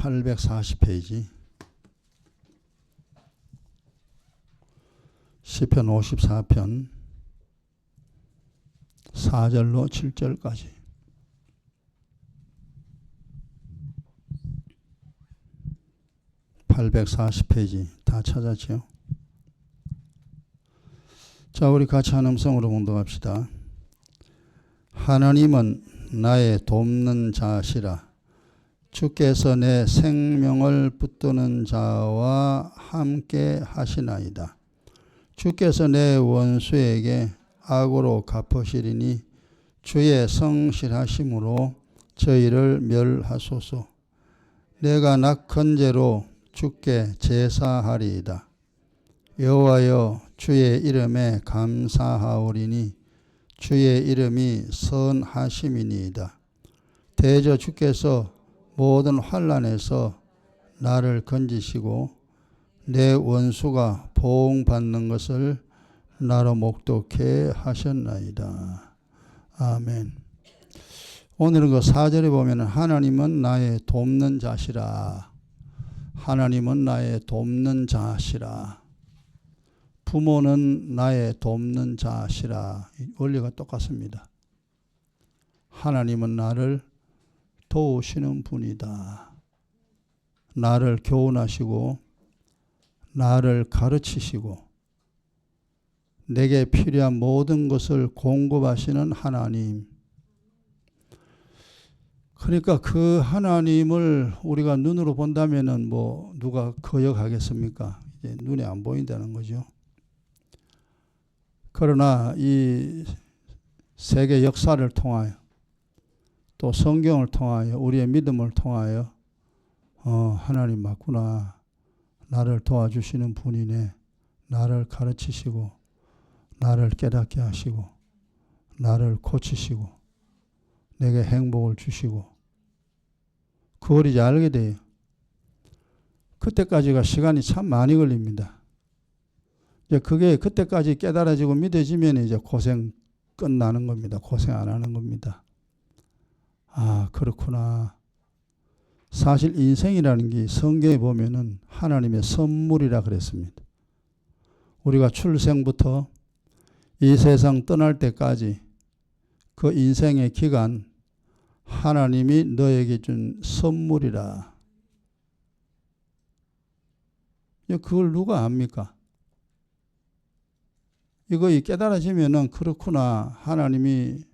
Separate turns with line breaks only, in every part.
840페이지 시편 54편 4절로 7절까지. (840페이지) 다 찾았죠? 자, 우리 같이 한 음성으로 공동합시다. 하나님은 나의 돕는 자시라. 주께서 내 생명을 붙드는 자와 함께 하시나이다. 주께서 내 원수에게 악으로 갚으시리니 주의 성실하심으로 저희를 멸하소서. 내가 낙헌제로 주께 제사하리이다. 여호와여, 주의 이름에 감사하오리니 주의 이름이 선하심이니이다. 대저 주께서 모든 환난에서 나를 건지시고 내 원수가 보응받는 것을 나로 목독해 하셨나이다. 아멘. 오늘은 그 4절에 보면 하나님은 나의 돕는 자시라. 하나님은 나의 돕는 자시라. 부모는 나의 돕는 자시라. 원리가 똑같습니다. 하나님은 나를 도우시는 분이다. 나를 교훈하시고 나를 가르치시고 내게 필요한 모든 것을 공급하시는 하나님. 그러니까 그 하나님을 우리가 눈으로 본다면은 뭐 누가 거역하겠습니까? 이제 눈에 안 보인다는 거죠. 그러나 이 세계 역사를 통하여 또 성경을 통하여 우리의 믿음을 통하여 하나님 맞구나. 나를 도와주시는 분이네. 나를 가르치시고 나를 깨닫게 하시고 나를 고치시고 내게 행복을 주시고 그걸 이제 알게 돼요. 그때까지가 시간이 참 많이 걸립니다. 이제 그게 그때까지 깨달아지고 믿어지면 이제 고생 끝나는 겁니다. 고생 안 하는 겁니다. 아, 그렇구나. 사실 인생이라는 게 성경에 보면은 하나님의 선물이라 그랬습니다. 우리가 출생부터 이 세상 떠날 때까지 그 인생의 기간 하나님이 너에게 준 선물이라. 그걸 누가 압니까? 이거 깨달아지면은 그렇구나. 하나님이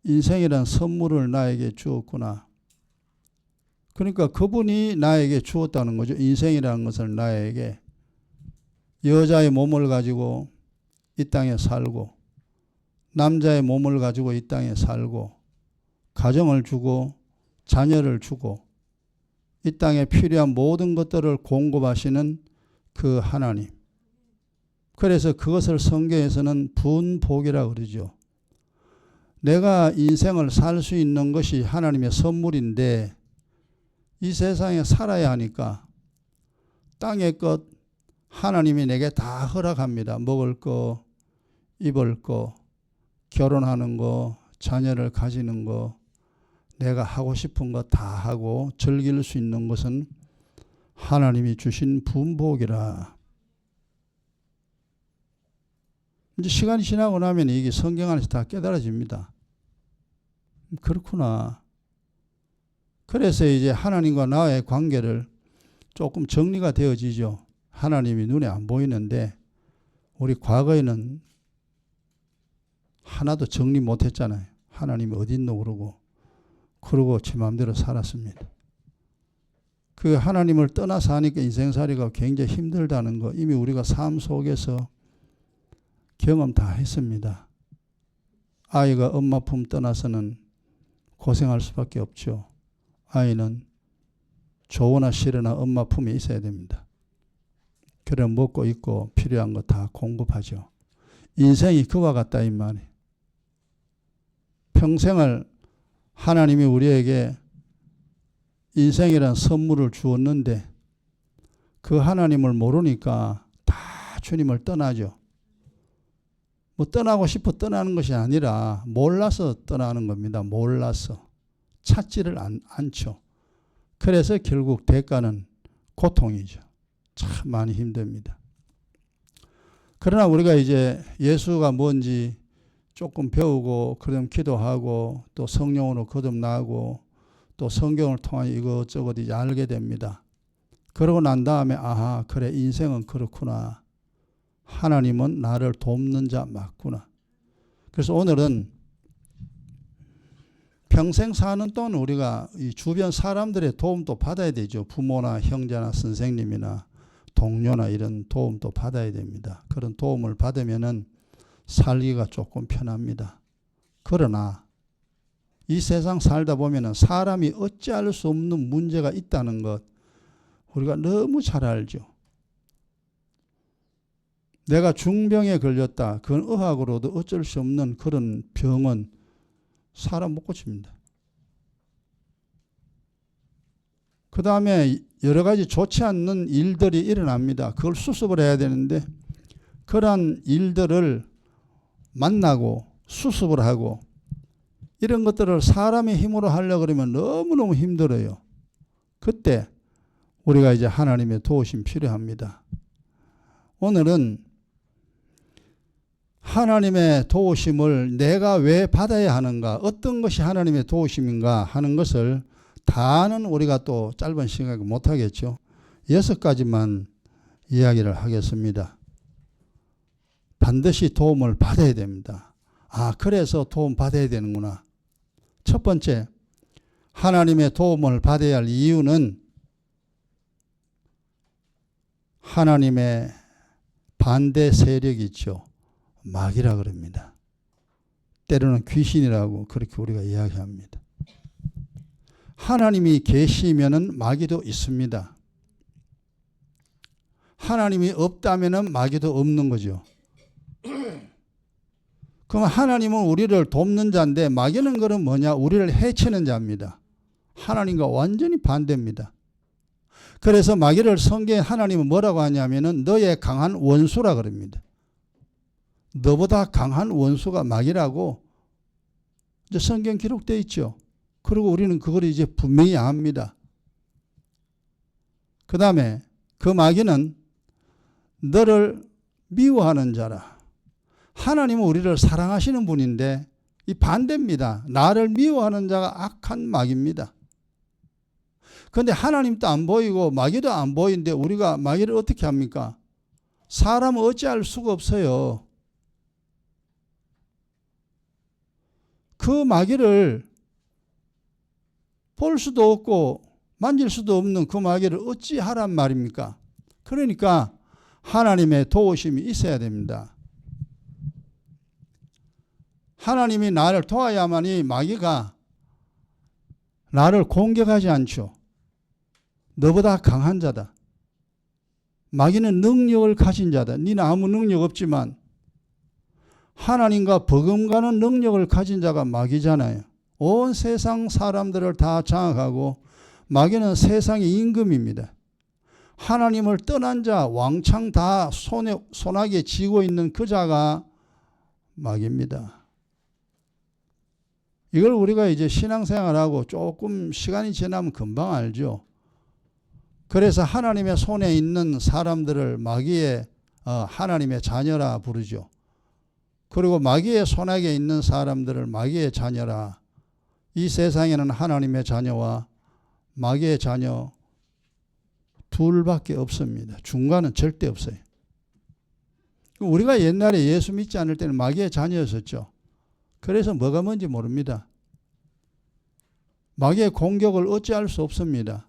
인생이란 선물을 나에게 주었구나. 그러니까 그분이 나에게 주었다는 거죠. 인생이라는 것을 나에게. 여자의 몸을 가지고 이 땅에 살고 남자의 몸을 가지고 이 땅에 살고 가정을 주고 자녀를 주고 이 땅에 필요한 모든 것들을 공급하시는 그 하나님. 그래서 그것을 성경에서는 분복이라고 그러죠. 내가 인생을 살 수 있는 것이 하나님의 선물인데 이 세상에 살아야 하니까 땅의 것 하나님이 내게 다 허락합니다. 먹을 거, 입을 거, 결혼하는 거, 자녀를 가지는 거, 내가 하고 싶은 거 다 하고 즐길 수 있는 것은 하나님이 주신 분복이라. 이제 시간이 지나고 나면 이게 성경 안에서 다 깨달아집니다. 그렇구나. 그래서 이제 하나님과 나의 관계를 조금 정리가 되어지죠. 하나님이 눈에 안 보이는데 우리 과거에는 하나도 정리 못했잖아요. 하나님이 어디 있노 그러고 제 마음대로 살았습니다. 그 하나님을 떠나서 하니까 인생살이가 굉장히 힘들다는 거 이미 우리가 삶 속에서 경험 다 했습니다. 아이가 엄마 품 떠나서는 고생할 수밖에 없죠. 아이는 좋으나 싫으나 엄마 품에 있어야 됩니다. 그래 먹고 입고 필요한 거 다 공급하죠. 인생이 그와 같다 이 말이에요. 평생을 하나님이 우리에게 인생이란 선물을 주었는데 그 하나님을 모르니까 다 주님을 떠나죠. 뭐 떠나고 싶어 떠나는 것이 아니라 몰라서 떠나는 겁니다. 몰라서. 찾지를 않죠. 그래서 결국 대가는 고통이죠. 참 많이 힘듭니다. 그러나 우리가 이제 예수가 뭔지 조금 배우고 그럼 기도하고 또 성령으로 거듭나고 또 성경을 통해 이것저것 이제 알게 됩니다. 그러고 난 다음에 아하 그래 인생은 그렇구나. 하나님은 나를 돕는 자 맞구나. 그래서 오늘은 평생 사는 동안 우리가 이 주변 사람들의 도움도 받아야 되죠. 부모나 형제나 선생님이나 동료나 이런 도움도 받아야 됩니다. 그런 도움을 받으면은 살기가 조금 편합니다. 그러나 이 세상 살다 보면은 사람이 어찌할 수 없는 문제가 있다는 것 우리가 너무 잘 알죠. 내가 중병에 걸렸다. 그건 의학으로도 어쩔 수 없는 그런 병은 사람 못 고칩니다. 그 다음에 여러 가지 좋지 않는 일들이 일어납니다. 그걸 수습을 해야 되는데 그러한 일들을 만나고 수습을 하고 이런 것들을 사람의 힘으로 하려고 그러면 너무너무 힘들어요. 그때 우리가 이제 하나님의 도우심 필요합니다. 오늘은 하나님의 도우심을 내가 왜 받아야 하는가, 어떤 것이 하나님의 도우심인가 하는 것을 다는 우리가 또 짧은 시간에 못하겠죠. 6가지만 이야기를 하겠습니다. 반드시 도움을 받아야 됩니다. 아, 그래서 도움 받아야 되는구나. 첫 번째, 하나님의 도움을 받아야 할 이유는 하나님의 반대 세력이 있죠. 마귀라 그럽니다. 때로는 귀신이라고 그렇게 우리가 이야기합니다. 하나님이 계시면은 마귀도 있습니다. 하나님이 없다면은 마귀도 없는 거죠. 그럼 하나님은 우리를 돕는 자인데 마귀는 그럼 뭐냐? 우리를 해치는 자입니다. 하나님과 완전히 반대입니다. 그래서 마귀를 성경에 하나님은 뭐라고 하냐면은 너의 강한 원수라 그럽니다. 너보다 강한 원수가 마귀라고 이제 성경 기록되어 있죠. 그리고 우리는 그걸 이제 분명히 압니다. 그 다음에 그 마귀는 너를 미워하는 자라. 하나님은 우리를 사랑하시는 분인데 이 반대입니다. 나를 미워하는 자가 악한 마귀입니다. 그런데 하나님도 안 보이고 마귀도 안 보이는데 우리가 마귀를 어떻게 합니까? 사람은 어찌할 수가 없어요. 그 마귀를 볼 수도 없고 만질 수도 없는 그 마귀를 어찌 하란 말입니까? 그러니까 하나님의 도우심이 있어야 됩니다. 하나님이 나를 도와야만이 마귀가 나를 공격하지 않죠. 너보다 강한 자다. 마귀는 능력을 가진 자다. 니는 아무 능력 없지만 하나님과 버금가는 능력을 가진 자가 마귀잖아요. 온 세상 사람들을 다 장악하고 마귀는 세상의 임금입니다. 하나님을 떠난 자 왕창 다 손아귀에 쥐고 있는 그 자가 마귀입니다. 이걸 우리가 이제 신앙생활하고 조금 시간이 지나면 금방 알죠. 그래서 하나님의 손에 있는 사람들을 마귀의 하나님의 자녀라 부르죠. 그리고 마귀의 손아귀에 있는 사람들을 마귀의 자녀라. 이 세상에는 하나님의 자녀와 마귀의 자녀 둘밖에 없습니다. 중간은 절대 없어요. 우리가 옛날에 예수 믿지 않을 때는 마귀의 자녀였었죠. 그래서 뭐가 뭔지 모릅니다. 마귀의 공격을 어찌할 수 없습니다.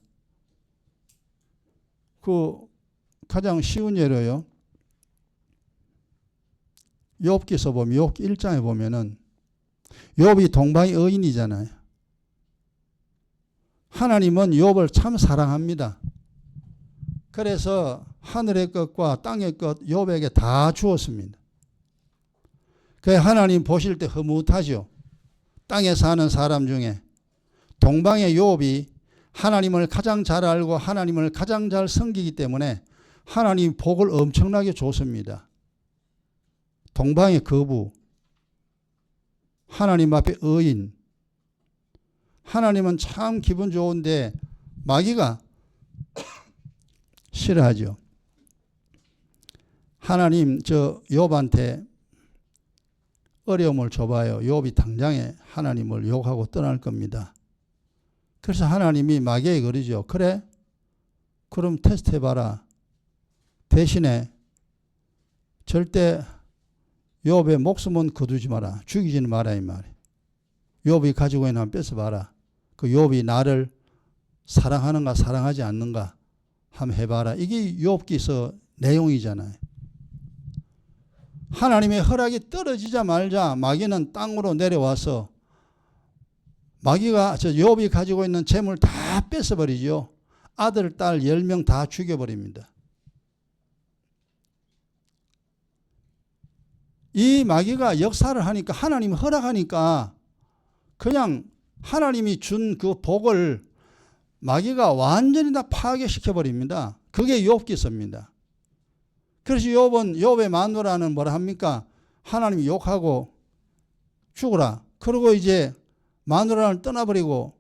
그 가장 쉬운 예로요. 욥기서 보면 욥기 1장에 보면은 욥이 동방의 의인이잖아요. 하나님은 욥을 참 사랑합니다. 그래서 하늘의 것과 땅의 것 욥에게 다 주었습니다. 그 하나님 보실 때 흐뭇하죠. 땅에 사는 사람 중에 동방의 욥이 하나님을 가장 잘 알고 하나님을 가장 잘 섬기기 때문에 하나님 복을 엄청나게 줬습니다. 동방의 거부, 하나님 앞에 의인. 하나님은 참 기분 좋은데 마귀가 싫어하죠. 하나님 저 욥한테 어려움을 줘봐요. 욥이 당장에 하나님을 욕하고 떠날 겁니다. 그래서 하나님이 마귀에게 그러죠. 그래? 그럼 테스트 해봐라. 대신에 절대 욥의 목숨은 거두지 마라. 죽이지는 마라 이 말이에요. 욥이 가지고 있는 한 뺏어봐라. 그 욥이 나를 사랑하는가 사랑하지 않는가 한번 해봐라. 이게 욥기서 내용이잖아요. 하나님의 허락이 떨어지자 말자 마귀는 땅으로 내려와서 마귀가 저 욥이 가지고 있는 재물 다 뺏어버리죠. 아들, 딸 10명 다 죽여버립니다. 이 마귀가 역사를 하니까 하나님이 허락하니까 그냥 하나님이 준 그 복을 마귀가 완전히 다 파괴시켜버립니다. 그게 욥기서입니다. 그래서 욥의 마누라는 뭐라 합니까? 하나님이 욕하고 죽으라. 그리고 이제 마누라를 떠나버리고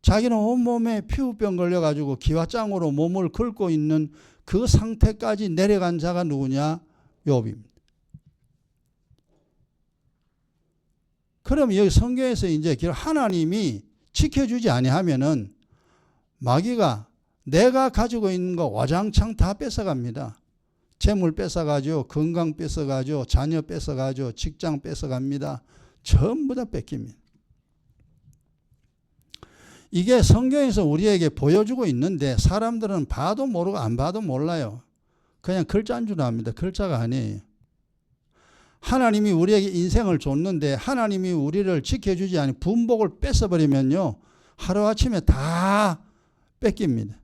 자기는 온몸에 피부병 걸려가지고 기와장으로 몸을 긁고 있는 그 상태까지 내려간 자가 누구냐? 욥입니다. 그럼 여기 성경에서 이제 하나님이 지켜주지 아니하면은 마귀가 내가 가지고 있는 거 와장창 다 뺏어갑니다. 재물 뺏어가죠. 건강 뺏어가죠. 자녀 뺏어가죠. 직장 뺏어갑니다. 전부 다 뺏깁니다. 이게 성경에서 우리에게 보여주고 있는데 사람들은 봐도 모르고 안 봐도 몰라요. 그냥 글자인 줄 압니다. 글자가 아니에요. 하나님이 우리에게 인생을 줬는데 하나님이 우리를 지켜주지 않으면 분복을 뺏어버리면요. 하루아침에 다 뺏깁니다.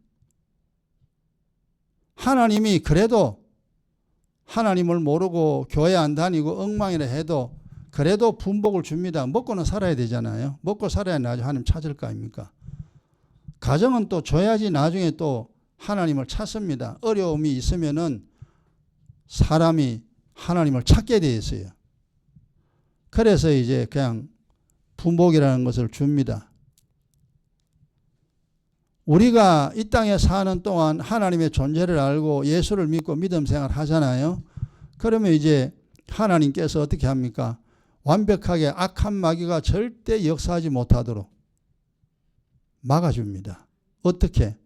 하나님이 그래도 하나님을 모르고 교회 안 다니고 엉망이라 해도 그래도 분복을 줍니다. 먹고는 살아야 되잖아요. 먹고 살아야 나중에 하나님 찾을 거 아닙니까? 가정은 또 줘야지 나중에 또 하나님을 찾습니다. 어려움이 있으면은 사람이 하나님을 찾게 돼 있어요. 그래서 이제 그냥 분복이라는 것을 줍니다. 우리가 이 땅에 사는 동안 하나님의 존재를 알고 예수를 믿고 믿음 생활 하잖아요. 그러면 이제 하나님께서 어떻게 합니까? 완벽하게 악한 마귀가 절대 역사하지 못하도록 막아줍니다. 어떻게?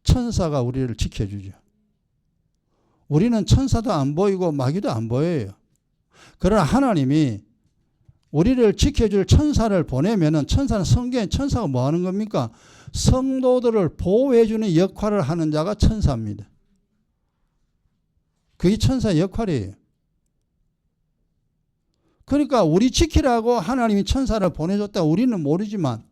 천사가 우리를 지켜주죠. 우리는 천사도 안 보이고 마귀도 안 보여요. 그러나 하나님이 우리를 지켜줄 천사를 보내면은 천사는 성경에 천사가 뭐 하는 겁니까? 성도들을 보호해주는 역할을 하는 자가 천사입니다. 그게 천사의 역할이에요. 그러니까 우리 지키라고 하나님이 천사를 보내줬다 우리는 모르지만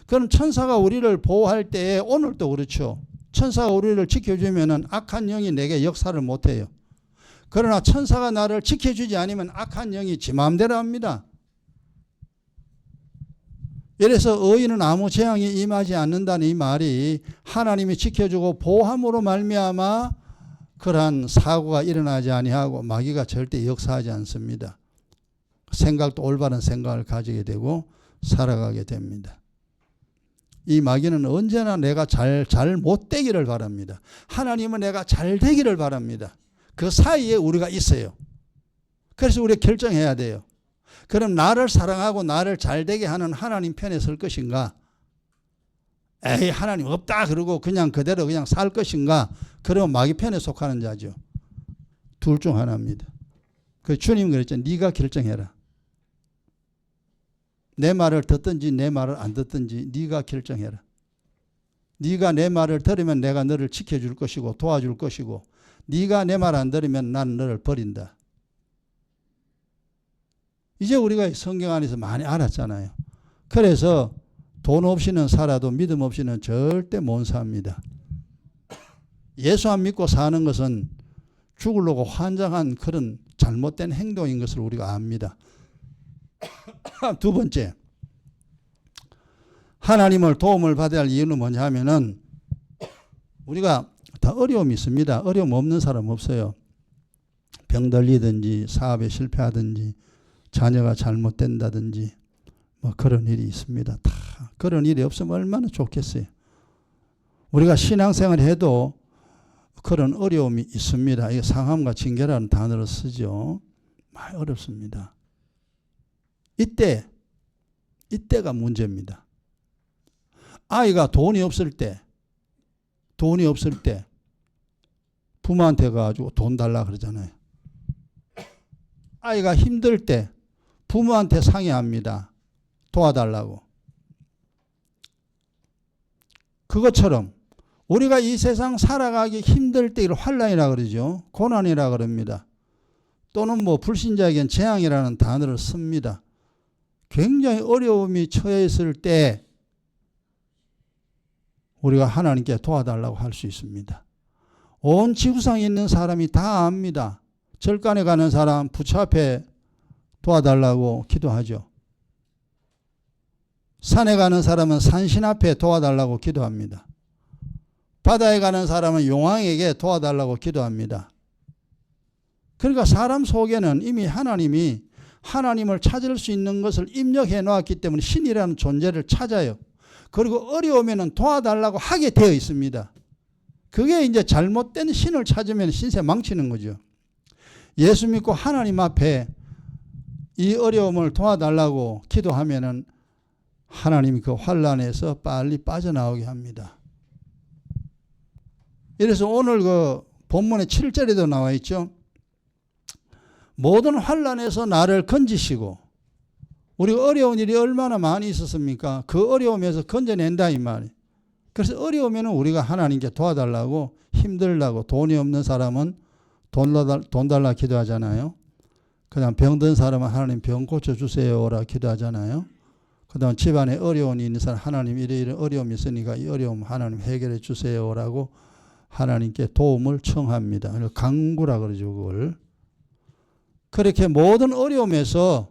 그럼 천사가 우리를 보호할 때에 오늘도 그렇죠. 천사가 우리를 지켜주면은 악한 영이 내게 역사를 못해요. 그러나 천사가 나를 지켜주지 않으면 악한 영이 지 마음대로 합니다. 이래서 의인은 아무 재앙이 임하지 않는다는 이 말이 하나님이 지켜주고 보호함으로 말미암아 그러한 사고가 일어나지 아니하고 마귀가 절대 역사하지 않습니다. 생각도 올바른 생각을 가지게 되고 살아가게 됩니다. 이 마귀는 언제나 내가 잘 못 되기를 바랍니다. 하나님은 내가 잘 되기를 바랍니다. 그 사이에 우리가 있어요. 그래서 우리가 결정해야 돼요. 그럼 나를 사랑하고 나를 잘 되게 하는 하나님 편에 설 것인가? 에이 하나님 없다 그러고 그냥 그대로 그냥 살 것인가? 그러면 마귀 편에 속하는 자죠. 둘 중 하나입니다. 그 주님 그랬잖아요. 네가 결정해라. 내 말을 듣든지 내 말을 안 듣든지 네가 결정해라. 네가 내 말을 들으면 내가 너를 지켜줄 것이고 도와줄 것이고 네가 내 말 안 들으면 나는 너를 버린다. 이제 우리가 성경 안에서 많이 알았잖아요. 그래서 돈 없이는 살아도 믿음 없이는 절대 못 삽니다. 예수 안 믿고 사는 것은 죽으려고 환장한 그런 잘못된 행동인 것을 우리가 압니다. 두 번째, 하나님을 도움을 받아야 할 이유는 뭐냐 하면은 우리가 다 어려움이 있습니다. 어려움 없는 사람 없어요. 병 들리든지 사업에 실패하든지 자녀가 잘못된다든지 뭐 그런 일이 있습니다. 다 그런 일이 없으면 얼마나 좋겠어요. 우리가 신앙생활을 해도 그런 어려움이 있습니다. 이게 상함과 징계라는 단어를 쓰죠. 많이 어렵습니다. 이때가 문제입니다. 아이가 돈이 없을 때 부모한테 가지고 돈 달라 그러잖아요. 아이가 힘들 때 부모한테 상의합니다. 도와달라고. 그것처럼 우리가 이 세상 살아가기 힘들 때 이걸 환난이라 그러죠. 고난이라 그럽니다. 또는 불신자에겐 재앙이라는 단어를 씁니다. 굉장히 어려움이 처해 있을 때 우리가 하나님께 도와달라고 할 수 있습니다. 온 지구상에 있는 사람이 다 압니다. 절간에 가는 사람 부처 앞에 도와달라고 기도하죠. 산에 가는 사람은 산신 앞에 도와달라고 기도합니다. 바다에 가는 사람은 용왕에게 도와달라고 기도합니다. 그러니까 사람 속에는 이미 하나님이 하나님을 찾을 수 있는 것을 입력해 놓았기 때문에 신이라는 존재를 찾아요. 그리고 어려우면 도와달라고 하게 되어 있습니다. 그게 이제 잘못된 신을 찾으면 신세 망치는 거죠. 예수 믿고 하나님 앞에 이 어려움을 도와달라고 기도하면은 하나님이 그 환난에서 빨리 빠져나오게 합니다. 이래서 오늘 그 본문의 7절에도 나와 있죠. 모든 환난에서 나를 건지시고, 우리가 어려운 일이 얼마나 많이 있었습니까? 그 어려움에서 건져낸다 이 말이에요. 그래서 어려우면 우리가 하나님께 도와달라고, 힘들다고, 돈이 없는 사람은 돈 달라 기도하잖아요. 그 다음 병든 사람은 하나님 병 고쳐주세요라 기도하잖아요. 그 다음 집안에 어려움이 있는 사람 하나님 이런 어려움이 있으니까 이 어려움 하나님 해결해 주세요라고 하나님께 도움을 청합니다. 간구라 그러죠. 그걸. 그렇게 모든 어려움에서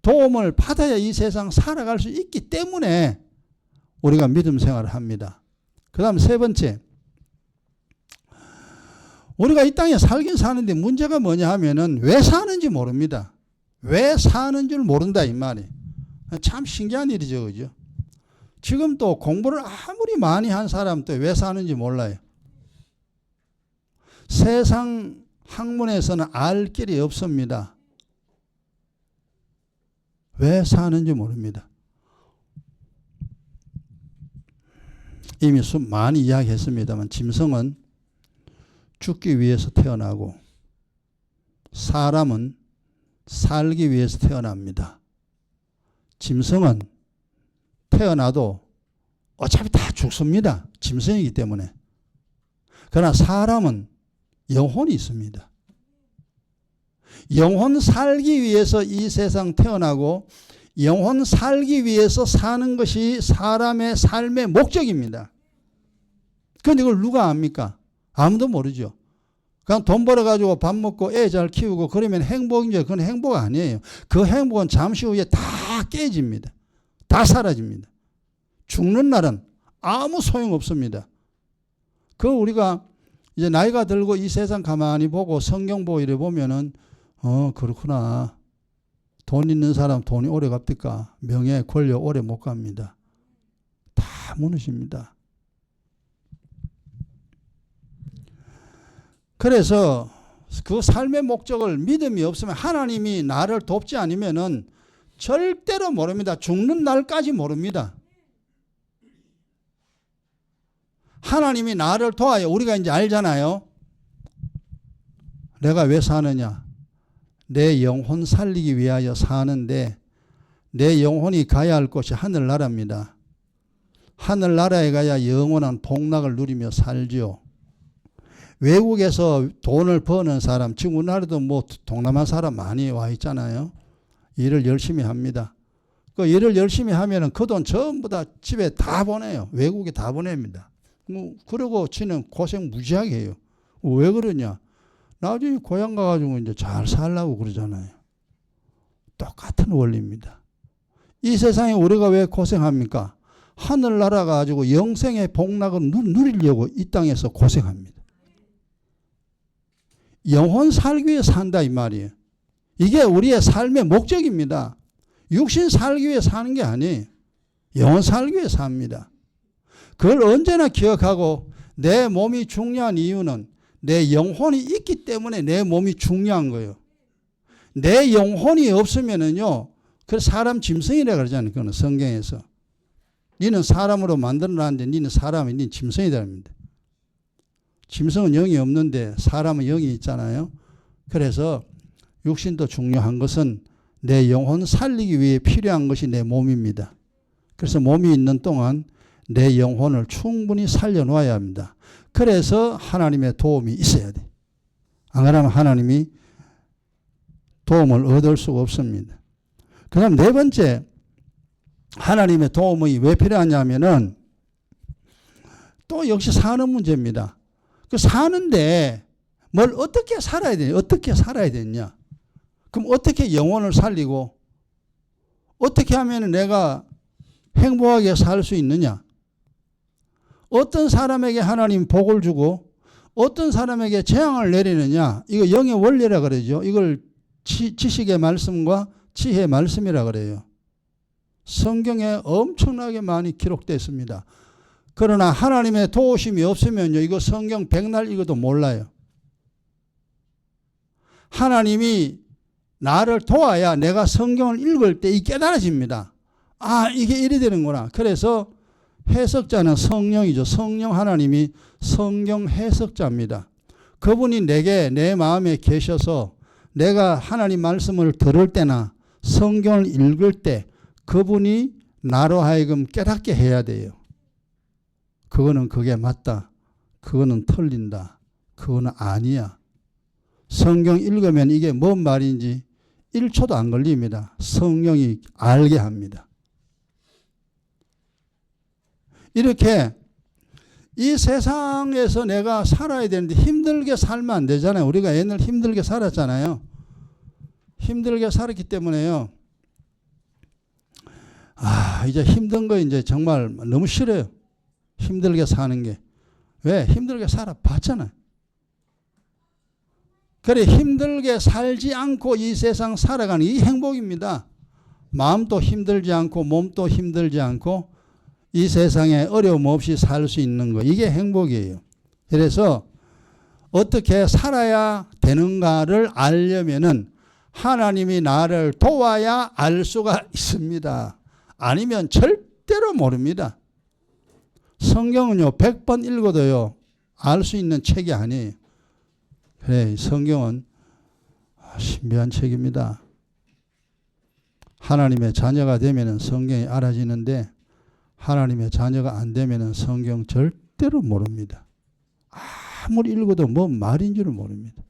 도움을 받아야 이 세상 살아갈 수 있기 때문에 우리가 믿음 생활을 합니다. 그 다음 세 번째, 우리가 이 땅에 살긴 사는데 문제가 뭐냐 하면은 왜 사는지 모릅니다. 왜 사는 줄 모른다 이 말이. 참 신기한 일이죠. 그죠? 지금 또 공부를 아무리 많이 한 사람도 왜 사는지 몰라요. 세상 학문에서는 알 길이 없습니다. 왜 사는지 모릅니다. 이미 많이 이야기했습니다만 짐승은 죽기 위해서 태어나고 사람은 살기 위해서 태어납니다. 짐승은 태어나도 어차피 다 죽습니다. 짐승이기 때문에. 그러나 사람은 영혼이 있습니다. 영혼 살기 위해서 이 세상 태어나고 영혼 살기 위해서 사는 것이 사람의 삶의 목적입니다. 그런데 이걸 누가 압니까? 아무도 모르죠. 그냥 돈 벌어가지고 밥 먹고 애 잘 키우고 그러면 행복인지 그건 행복 아니에요. 그 행복은 잠시 후에 다 깨집니다. 다 사라집니다. 죽는 날은 아무 소용없습니다. 그 우리가 이제 나이가 들고 이 세상 가만히 보고 성경 보고 이래 보면은 그렇구나. 돈 있는 사람 돈이 오래 갑니까? 명예 권력 오래 못 갑니다. 다 무너집니다. 그래서 그 삶의 목적을 믿음이 없으면 하나님이 나를 돕지 않으면은 절대로 모릅니다. 죽는 날까지 모릅니다. 하나님이 나를 도와야 우리가 이제 알잖아요. 내가 왜 사느냐? 내 영혼 살리기 위하여 사는데 내 영혼이 가야 할 곳이 하늘나라입니다. 하늘나라에 가야 영원한 복락을 누리며 살죠. 외국에서 돈을 버는 사람, 지금 우리나라도 동남아 사람 많이 와 있잖아요. 일을 열심히 합니다. 그 일을 열심히 하면은 그 돈 전부 다 집에 다 보내요. 외국에 다 보냅니다. 그러고 지는 고생 무지하게 해요. 왜 그러냐? 나중에 고향 가가지고 이제 잘 살라고 그러잖아요. 똑같은 원리입니다. 이 세상에 우리가 왜 고생합니까? 하늘나라 가지고 영생의 복락을 누리려고 이 땅에서 고생합니다. 영혼 살기 위해 산다 이 말이에요. 이게 우리의 삶의 목적입니다. 육신 살기 위해 사는 게 아니에요. 영혼 살기 위해 삽니다. 그걸 언제나 기억하고 내 몸이 중요한 이유는 내 영혼이 있기 때문에 내 몸이 중요한 거예요. 내 영혼이 없으면은요, 그 사람 짐승이라 그러잖아요. 그거는 성경에서. 니는 사람으로 만들어놨는데 니는 사람이 니는 짐승이다 합니다. 짐승은 영이 없는데 사람은 영이 있잖아요. 그래서 육신도 중요한 것은 내 영혼 살리기 위해 필요한 것이 내 몸입니다. 그래서 몸이 있는 동안 내 영혼을 충분히 살려놓아야 합니다. 그래서 하나님의 도움이 있어야 돼. 안 그러면 하나님이 도움을 얻을 수가 없습니다. 그 다음 네 번째, 하나님의 도움이 왜 필요하냐면은 또 역시 사는 문제입니다. 그 사는데 뭘 어떻게 살아야 되냐? 어떻게 살아야 되냐? 그럼 어떻게 영혼을 살리고 어떻게 하면 내가 행복하게 살 수 있느냐? 어떤 사람에게 하나님 복을 주고 어떤 사람에게 재앙을 내리느냐? 이거 영의 원리라 그러죠. 이걸 지식의 말씀과 지혜의 말씀이라 그래요. 성경에 엄청나게 많이 기록됐습니다. 그러나 하나님의 도우심이 없으면요, 이거 성경 백날 읽어도 몰라요. 하나님이 나를 도와야 내가 성경을 읽을 때 이 깨달아집니다. 아, 이게 이래 되는구나. 그래서 해석자는 성령이죠. 성령 하나님이 성경 해석자입니다. 그분이 내게 내 마음에 계셔서 내가 하나님 말씀을 들을 때나 성경을 읽을 때 그분이 나로 하여금 깨닫게 해야 돼요. 그거는 그게 맞다. 그거는 틀린다. 그거는 아니야. 성경 읽으면 이게 뭔 말인지 1초도 안 걸립니다. 성령이 알게 합니다. 이렇게 이 세상에서 내가 살아야 되는데 힘들게 살면 안 되잖아요. 우리가 옛날 힘들게 살았잖아요. 힘들게 살았기 때문에요. 이제 힘든 거 이제 정말 너무 싫어요. 힘들게 사는 게. 왜? 힘들게 살아봤잖아요. 그래, 힘들게 살지 않고 이 세상 살아가는 이 행복입니다. 마음도 힘들지 않고 몸도 힘들지 않고 이 세상에 어려움 없이 살 수 있는 거, 이게 행복이에요. 그래서 어떻게 살아야 되는가를 알려면은 하나님이 나를 도와야 알 수가 있습니다. 아니면 절대로 모릅니다. 성경은요, 100번 읽어도요, 알 수 있는 책이 아니에요. 그래, 성경은 신비한 책입니다. 하나님의 자녀가 되면은 성경이 알아지는데 하나님의 자녀가 안 되면은 성경 절대로 모릅니다. 아무리 읽어도 뭔 말인 줄을 모릅니다.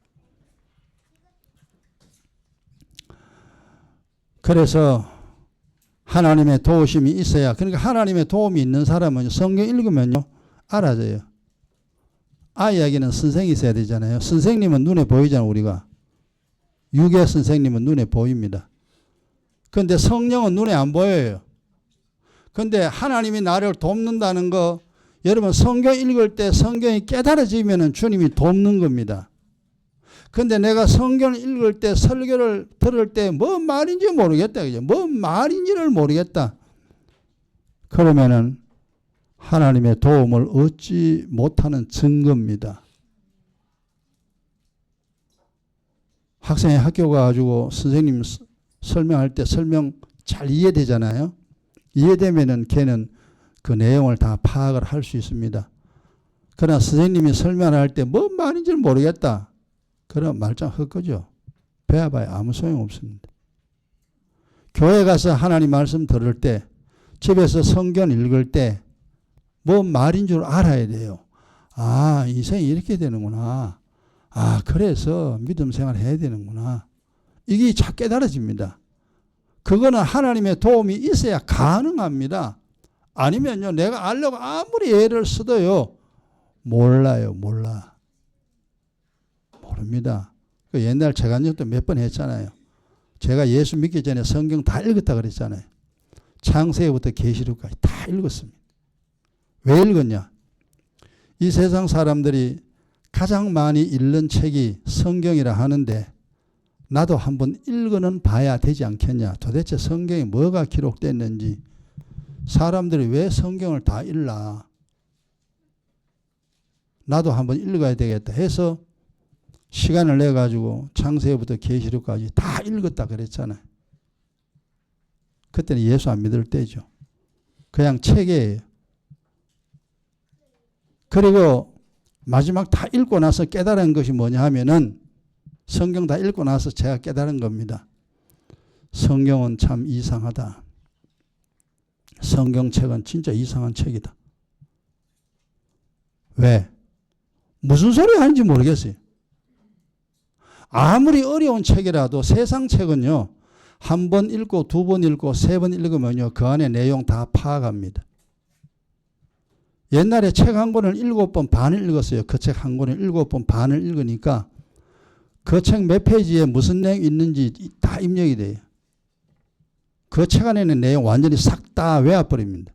그래서 하나님의 도우심이 있어야, 그러니까 하나님의 도움이 있는 사람은 성경 읽으면요, 알아져요. 아이에게는 선생이 있어야 되잖아요. 선생님은 눈에 보이잖아요, 우리가. 유괴 선생님은 눈에 보입니다. 그런데 성령은 눈에 안 보여요. 그런데 하나님이 나를 돕는다는 거, 여러분 성경 읽을 때 성경이 깨달아지면 주님이 돕는 겁니다. 그런데 내가 성경을 읽을 때, 설교를 들을 때 뭔 말인지 모르겠다. 그죠? 뭔 말인지를 모르겠다. 그러면은 하나님의 도움을 얻지 못하는 증거입니다. 학생이 학교 가가지고 선생님 설명할 때 설명 잘 이해되잖아요. 이해되면은 걔는 그 내용을 다 파악을 할 수 있습니다. 그러나 선생님이 설명할 때 뭔 말인지 모르겠다. 그럼 말짱 헛거죠. 배워봐야 아무 소용없습니다. 교회 가서 하나님 말씀 들을 때, 집에서 성경 읽을 때 뭔 말인 줄 알아야 돼요. 아, 인생이 이렇게 되는구나. 아, 그래서 믿음 생활 해야 되는구나. 이게 잘 깨달아집니다. 그거는 하나님의 도움이 있어야 가능합니다. 아니면요, 내가 알려고 아무리 애를 써도요, 몰라요, 몰라. 모릅니다. 그 옛날 재간역도 몇 번 했잖아요. 제가 예수 믿기 전에 성경 다 읽었다 그랬잖아요. 창세기부터 계시록까지 다 읽었습니다. 왜 읽었냐? 이 세상 사람들이 가장 많이 읽는 책이 성경이라 하는데 나도 한번 읽어는 봐야 되지 않겠냐. 도대체 성경에 뭐가 기록됐는지, 사람들이 왜 성경을 다 읽나. 나도 한번 읽어야 되겠다 해서 시간을 내가지고 창세기부터 계시록까지 다 읽었다 그랬잖아요. 그때는 예수 안 믿을 때죠. 그냥 책이에요. 그리고 마지막 다 읽고 나서 깨달은 것이 뭐냐 하면은 성경 다 읽고 나서 제가 깨달은 겁니다. 성경은 참 이상하다. 성경책은 진짜 이상한 책이다. 왜? 무슨 소리 하는지 모르겠어요. 아무리 어려운 책이라도 세상 책은요. 한 번 읽고 두 번 읽고 세 번 읽으면요. 그 안에 내용 다 파악합니다. 옛날에 책 한 권을 7번 반을 읽었어요. 그 책 한 권을 7번 반을 읽으니까 그 책 몇 페이지에 무슨 내용이 있는지 다 입력이 돼요. 그 책 안에 있는 내용 완전히 싹 다 외워버립니다.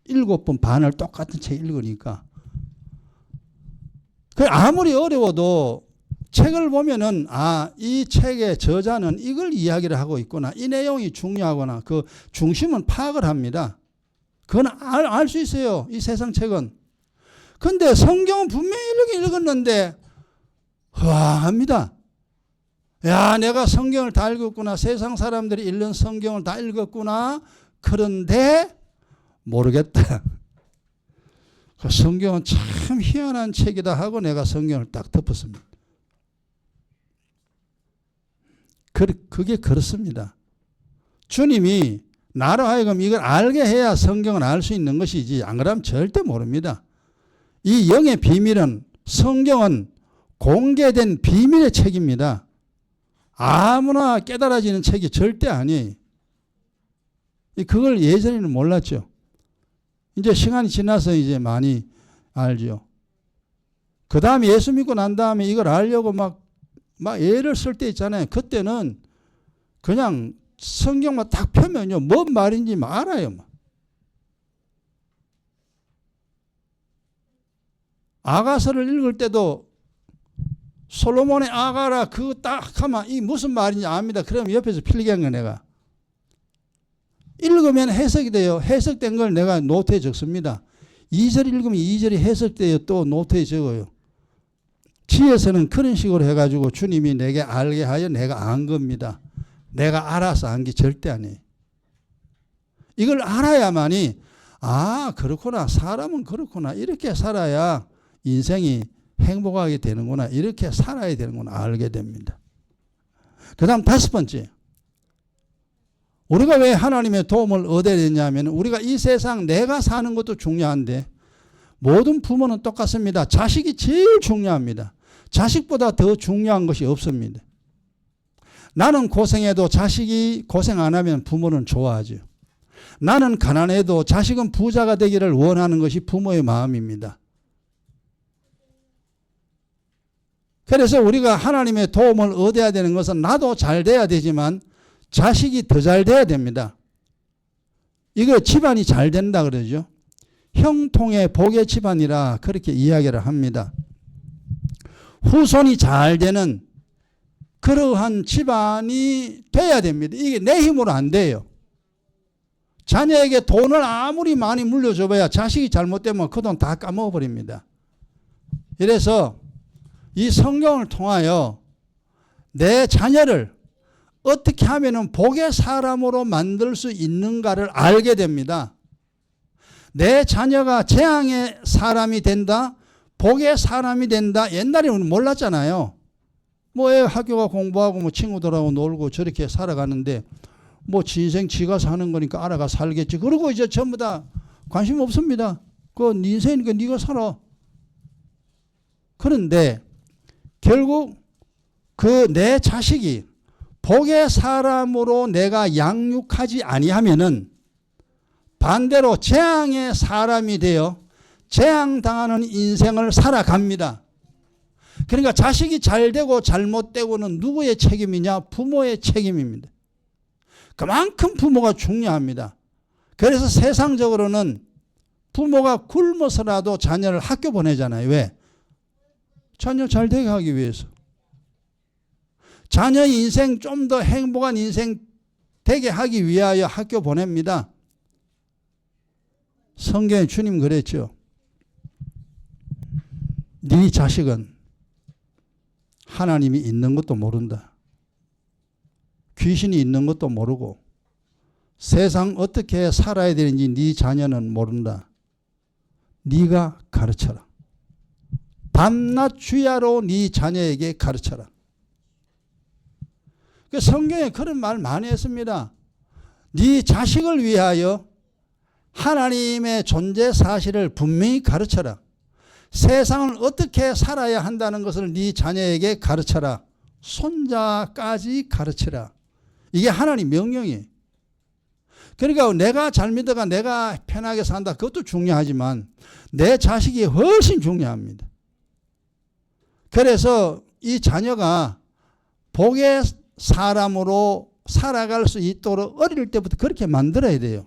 7번 반을 똑같은 책 읽으니까. 아무리 어려워도 책을 보면은 이 책의 저자는 이걸 이야기를 하고 있구나. 이 내용이 중요하구나. 그 중심은 파악을 합니다. 그건 알 수 있어요. 이 세상 책은. 근데 성경은 분명히 읽었는데 허황합니다. 야, 내가 성경을 다 읽었구나. 세상 사람들이 읽는 성경을 다 읽었구나. 그런데 모르겠다. 성경은 참 희한한 책이다 하고 내가 성경을 딱 덮었습니다. 그게 그렇습니다. 주님이 나로 하여금 이걸 알게 해야 성경을 알 수 있는 것이지 안 그러면 절대 모릅니다. 이 영의 비밀은 성경은 공개된 비밀의 책입니다. 아무나 깨달아지는 책이 절대 아니에요. 그걸 예전에는 몰랐죠. 이제 시간이 지나서 이제 많이 알죠. 그 다음에 예수 믿고 난 다음에 이걸 알려고 막 예를 쓸 때 있잖아요. 그때는 그냥 성경만 딱 펴면요. 뭔 말인지 알아요. 아가서를 읽을 때도 솔로몬의 아가라 그거 딱 하면 이 무슨 말인지 압니다. 그러면 옆에서 필기한 거 내가. 읽으면 해석이 돼요. 해석된 걸 내가 노트에 적습니다. 2절 읽으면 2절이 해석돼요. 또 노트에 적어요. 지혜서는 그런 식으로 해가지고 주님이 내게 알게 하여 내가 안 겁니다. 내가 알아서 안 게 절대 아니에요. 이걸 알아야만이 그렇구나. 사람은 그렇구나. 이렇게 살아야 인생이 행복하게 되는구나. 이렇게 살아야 되는구나. 알게 됩니다. 그 다음 5번째. 우리가 왜 하나님의 도움을 얻어야 되냐면 우리가 이 세상 내가 사는 것도 중요한데 모든 부모는 똑같습니다. 자식이 제일 중요합니다. 자식보다 더 중요한 것이 없습니다. 나는 고생해도 자식이 고생 안 하면 부모는 좋아하죠. 나는 가난해도 자식은 부자가 되기를 원하는 것이 부모의 마음입니다. 그래서 우리가 하나님의 도움을 얻어야 되는 것은 나도 잘 돼야 되지만 자식이 더 잘 돼야 됩니다. 이거 집안이 잘 된다 그러죠. 형통의 복의 집안이라 그렇게 이야기를 합니다. 후손이 잘 되는 그러한 집안이 돼야 됩니다. 이게 내 힘으로 안 돼요. 자녀에게 돈을 아무리 많이 물려줘봐야 자식이 잘못되면 그 돈 다 까먹어버립니다. 이래서 이 성경을 통하여 내 자녀를 어떻게 하면 복의 사람으로 만들 수 있는가를 알게 됩니다. 내 자녀가 재앙의 사람이 된다, 복의 사람이 된다. 옛날에 우리는 몰랐잖아요. 애 학교가 공부하고 친구들하고 놀고 저렇게 살아가는데 지 인생 지가 사는 거니까 알아가 살겠지. 그러고 이제 전부 다 관심 없습니다. 네 인생이니까 네가 살아. 그런데 결국 내 자식이 복의 사람으로 내가 양육하지 아니하면은 반대로 재앙의 사람이 되어 재앙당하는 인생을 살아갑니다. 그러니까 자식이 잘 되고 잘못되고는 누구의 책임이냐? 부모의 책임입니다. 그만큼 부모가 중요합니다. 그래서 세상적으로는 부모가 굶어서라도 자녀를 학교 보내잖아요. 왜? 자녀 잘 되게 하기 위해서. 자녀 인생 좀 더 행복한 인생 되게 하기 위하여 학교 보냅니다. 성경에 주님 그랬죠. 네 자식은 하나님이 있는 것도 모른다. 귀신이 있는 것도 모르고 세상 어떻게 살아야 되는지 네 자녀는 모른다. 네가 가르쳐라. 밤낮 주야로 네 자녀에게 가르쳐라. 그 성경에 그런 말 많이 했습니다. 네 자식을 위하여 하나님의 존재 사실을 분명히 가르쳐라. 세상을 어떻게 살아야 한다는 것을 네 자녀에게 가르쳐라. 손자까지 가르쳐라. 이게 하나님 명령이에요. 그러니까 내가 잘 믿어가 내가 편하게 산다. 그것도 중요하지만 내 자식이 훨씬 중요합니다. 그래서 이 자녀가 복의 사람으로 살아갈 수 있도록 어릴 때부터 그렇게 만들어야 돼요.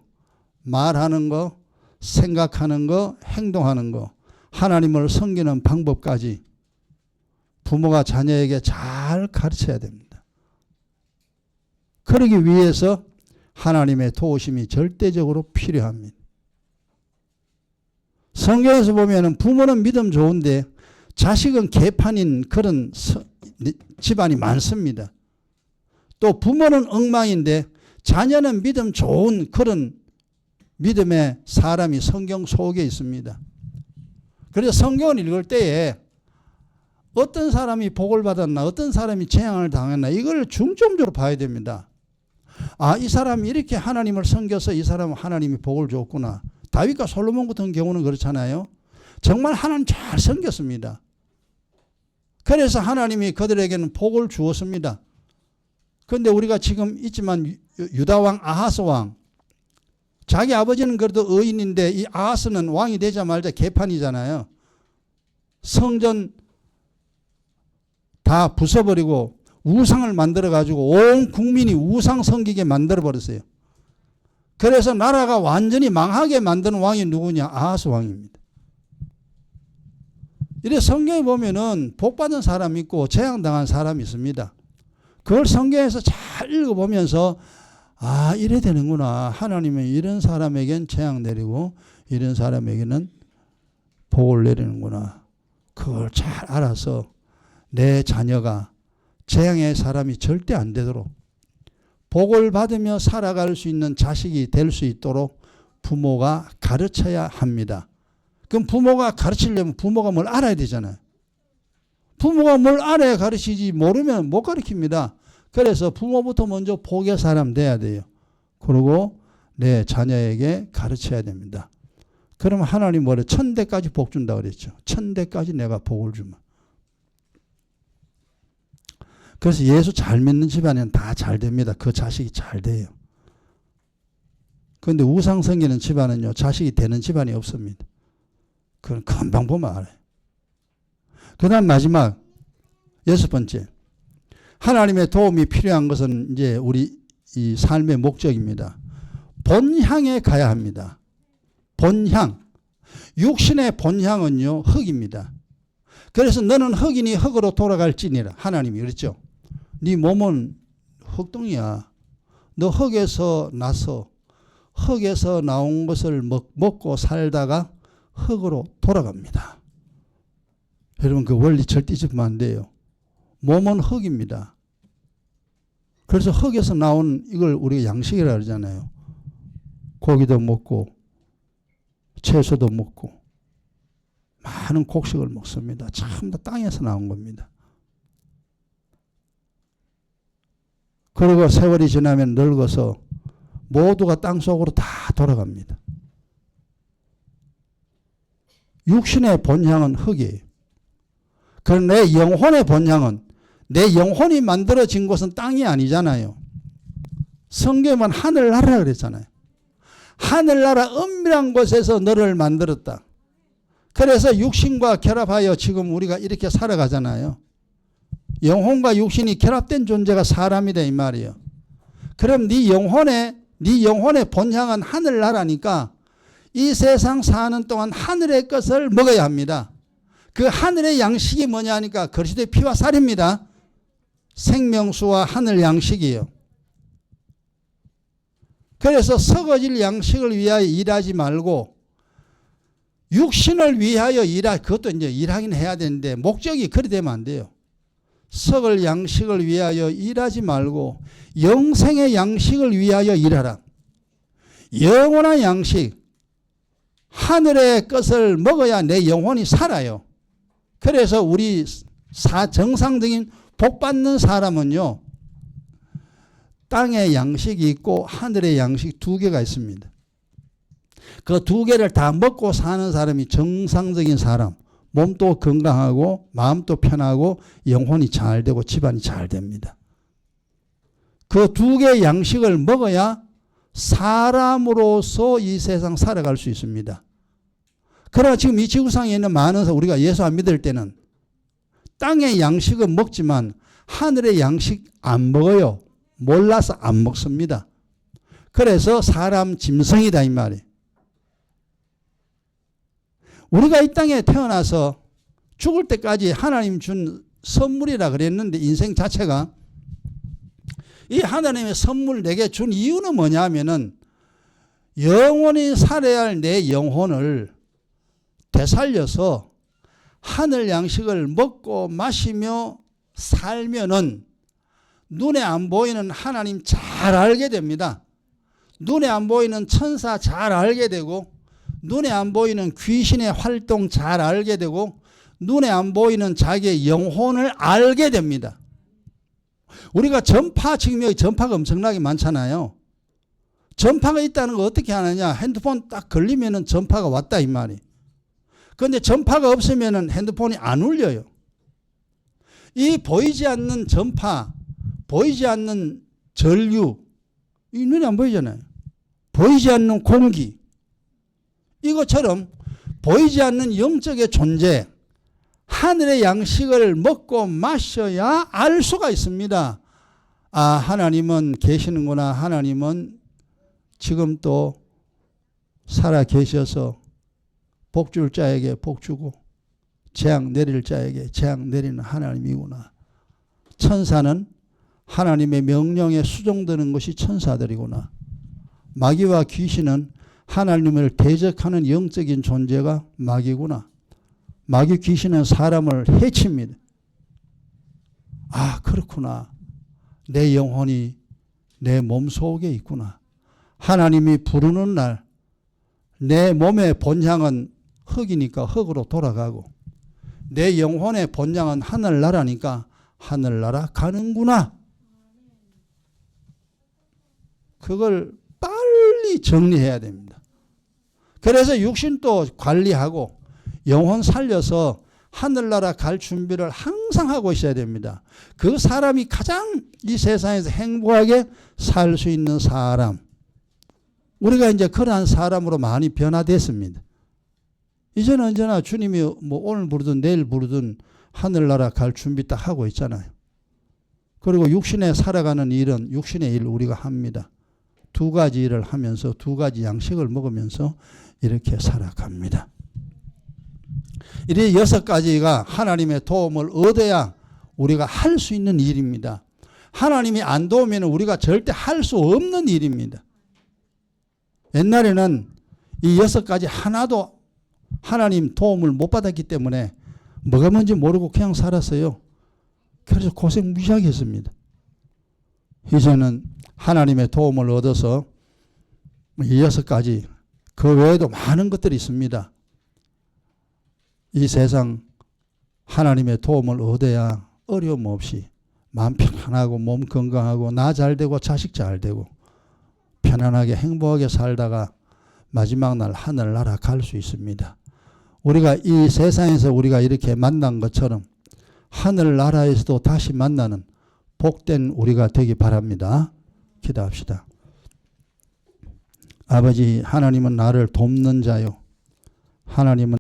말하는 거, 생각하는 거, 행동하는 거, 하나님을 섬기는 방법까지 부모가 자녀에게 잘 가르쳐야 됩니다. 그러기 위해서 하나님의 도우심이 절대적으로 필요합니다. 성경에서 보면 부모는 믿음 좋은데 자식은 개판인 그런 집안이 많습니다. 또 부모는 엉망인데 자녀는 믿음 좋은 그런 믿음의 사람이 성경 속에 있습니다. 그래서 성경을 읽을 때에 어떤 사람이 복을 받았나 어떤 사람이 재앙을 당했나 이걸 중점적으로 봐야 됩니다. 아, 이 사람이 이렇게 하나님을 섬겨서 이 사람은 하나님이 복을 줬구나. 다윗과 솔로몬 같은 경우는 그렇잖아요. 정말 하나님 잘 섬겼습니다. 그래서 하나님이 그들에게는 복을 주었습니다. 그런데 우리가 지금 있지만 유다왕 아하스 왕, 자기 아버지는 그래도 의인인데 이 아하스는 왕이 되자마자 개판이잖아요. 성전 다 부숴버리고 우상을 만들어가지고 온 국민이 우상 섬기게 만들어버렸어요. 그래서 나라가 완전히 망하게 만드는 왕이 누구냐? 아하스 왕입니다. 이래 성경에 보면은 복받은 사람이 있고 재앙당한 사람이 있습니다. 그걸 성경에서 잘 읽어보면서 아, 이래 되는구나. 하나님은 이런 사람에겐 재앙 내리고 이런 사람에게는 복을 내리는구나. 그걸 잘 알아서 내 자녀가 재앙의 사람이 절대 안 되도록 복을 받으며 살아갈 수 있는 자식이 될 수 있도록 부모가 가르쳐야 합니다. 그럼 부모가 가르치려면 부모가 뭘 알아야 되잖아요. 부모가 뭘 알아야 가르치지 모르면 못 가르칩니다. 그래서 부모부터 먼저 복의 사람 돼야 돼요. 그리고 내 자녀에게 가르쳐야 됩니다. 그러면 하나님 뭐래? 1000대까지 복 준다 그랬죠. 1000대까지 내가 복을 주면. 그래서 예수 잘 믿는 집안에는 다 잘 됩니다. 그 자식이 잘 돼요. 그런데 우상 섬기는 집안은요, 자식이 되는 집안이 없습니다. 그건 금방 보면 알아요. 그 다음 마지막 6번째. 하나님의 도움이 필요한 것은 이제 우리 이 삶의 목적입니다. 본향에 가야 합니다. 본향. 육신의 본향은요, 흙입니다. 그래서 너는 흙이니 흙으로 돌아갈지니라. 하나님이 그랬죠. 네 몸은 흙동이야. 너 흙에서 나서 흙에서 나온 것을 먹고 살다가 흙으로 돌아갑니다. 여러분 그 원리 절대 잊으면 안 돼요. 몸은 흙입니다. 그래서 흙에서 나온 이걸 우리가 양식이라 그러잖아요. 고기도 먹고 채소도 먹고 많은 곡식을 먹습니다. 전부 다 땅에서 나온 겁니다. 그리고 세월이 지나면 늙어서 모두가 땅속으로 다 돌아갑니다. 육신의 본향은 흙이에요. 그런데 내 영혼의 본향은 내 영혼이 만들어진 곳은 땅이 아니잖아요. 성경은 하늘나라 그랬잖아요. 하늘나라 은밀한 곳에서 너를 만들었다. 그래서 육신과 결합하여 지금 우리가 이렇게 살아가잖아요. 영혼과 육신이 결합된 존재가 사람이다 이 말이에요. 그럼 네 영혼의 본향은 하늘나라니까 이 세상 사는 동안 하늘의 것을 먹어야 합니다. 그 하늘의 양식이 뭐냐 하니까 그리스도의 피와 살입니다. 생명수와 하늘 양식이에요. 그래서 썩어질 양식을 위하여 일하지 말고 육신을 위하여 그것도 이제 일하긴 해야 되는데 목적이 그리 되면 안 돼요. 썩을 양식을 위하여 일하지 말고 영생의 양식을 위하여 일하라. 영원한 양식, 하늘의 것을 먹어야 내 영혼이 살아요. 그래서 우리 정상적인 복받는 사람은요, 땅의 양식이 있고 하늘의 양식 두 개가 있습니다. 그 두 개를 다 먹고 사는 사람이 정상적인 사람, 몸도 건강하고 마음도 편하고 영혼이 잘 되고 집안이 잘 됩니다. 그 두 개의 양식을 먹어야 사람으로서 이 세상 살아갈 수 있습니다. 그러나 지금 이 지구상에 있는 많은 우리가 예수 안 믿을 때는 땅의 양식은 먹지만 하늘의 양식 안 먹어요. 몰라서 안 먹습니다. 그래서 사람 짐승이다 이 말이에요. 우리가 이 땅에 태어나서 죽을 때까지 하나님 준 선물이라 그랬는데 인생 자체가 이 하나님의 선물 내게 준 이유는 뭐냐면은 영원히 살아야 할 내 영혼을 되살려서 하늘 양식을 먹고 마시며 살면은 눈에 안 보이는 하나님 잘 알게 됩니다. 눈에 안 보이는 천사 잘 알게 되고 눈에 안 보이는 귀신의 활동 잘 알게 되고 눈에 안 보이는 자기의 영혼을 알게 됩니다. 우리가 지금 여기 전파가 엄청나게 많잖아요. 전파가 있다는 거 어떻게 하느냐? 핸드폰 딱 걸리면은 전파가 왔다 이 말이. 그런데 전파가 없으면은 핸드폰이 안 울려요. 이 보이지 않는 전파, 보이지 않는 전류, 이 눈에 안 보이잖아요. 보이지 않는 공기, 이것처럼 보이지 않는 영적의 존재, 하늘의 양식을 먹고 마셔야 알 수가 있습니다. 아, 하나님은 계시는구나. 하나님은 지금 또 살아 계셔서 복 줄 자에게 복 주고 재앙 내릴 자에게 재앙 내리는 하나님이구나. 천사는 하나님의 명령에 수종되는 것이 천사들이구나. 마귀와 귀신은 하나님을 대적하는 영적인 존재가 마귀구나. 마귀 귀신은 사람을 해칩니다. 아, 그렇구나. 내 영혼이 내 몸속에 있구나. 하나님이 부르는 날 내 몸의 본향은 흙이니까 흙으로 돌아가고 내 영혼의 본향은 하늘나라니까 하늘나라 가는구나. 그걸 빨리 정리해야 됩니다. 그래서 육신도 관리하고 영혼 살려서 하늘나라 갈 준비를 항상 하고 있어야 됩니다. 그 사람이 가장 이 세상에서 행복하게 살 수 있는 사람. 우리가 이제 그러한 사람으로 많이 변화됐습니다. 이제는 언제나 주님이 뭐 오늘 부르든 내일 부르든 하늘나라 갈 준비 딱 하고 있잖아요. 그리고 육신에 살아가는 일은 육신의 일 우리가 합니다. 두 가지 일을 하면서 두 가지 양식을 먹으면서 이렇게 살아갑니다. 이 6가지가 하나님의 도움을 얻어야 우리가 할 수 있는 일입니다. 하나님이 안 도우면 우리가 절대 할 수 없는 일입니다. 옛날에는 이 6가지 하나도 하나님 도움을 못 받았기 때문에 뭐가 뭔지 모르고 그냥 살았어요. 그래서 고생 무지하게 했습니다. 이제는 하나님의 도움을 얻어서 이 6가지 그 외에도 많은 것들이 있습니다. 이 세상 하나님의 도움을 얻어야 어려움 없이 마음 편안하고 몸 건강하고 나 잘 되고 자식 잘 되고 편안하게 행복하게 살다가 마지막 날 하늘나라 갈 수 있습니다. 우리가 이 세상에서 우리가 이렇게 만난 것처럼 하늘나라에서도 다시 만나는 복된 우리가 되기 바랍니다. 기도합시다. 아버지, 하나님은 나를 돕는 자요. 하나님은